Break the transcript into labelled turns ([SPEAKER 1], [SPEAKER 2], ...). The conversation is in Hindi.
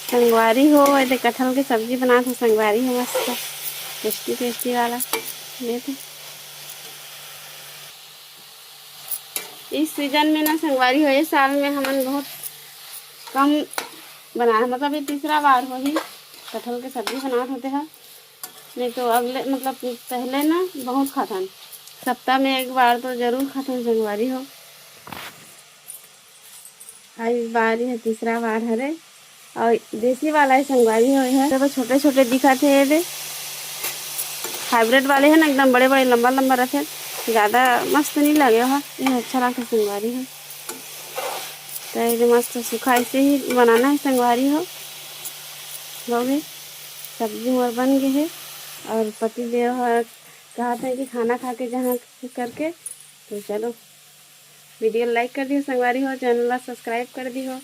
[SPEAKER 1] संगवारी हो ऐसे कटहल की सब्जी बना तो संगवारी हो मस्त टेस्टी टेस्टी वाला। ये तो इस सीजन में ना संगवारी हो, ये साल में हमन बहुत कम बना, मतलब ये तीसरा बार हो ही कटहल की सब्जी बनाते होते हैं। नहीं तो अगले मतलब पहले ना बहुत खातन, सप्ताह में एक बार तो जरूर खातन संगवारी हो। इस बार है तीसरा बार हरे और देसी वाला ही संगवारी हो है। तो छोटे छोटे दिखा थे ये हाइब्रिड वाले है ना, एकदम बड़े बड़े लंबा लंबा रखे, ज़्यादा मस्त नहीं लगे हो। ये अच्छा लगता संगवारी हो तो ये मस्त सूखा ऐसे ही बनाना है संगवारी हो। लोगे सब्जी मोर बन गए है और पति देव कहा था कि खाना खा के जहाँ करके, तो चलो वीडियो लाइक कर दियो संगवारी हो, चैनल सब्सक्राइब कर दियो।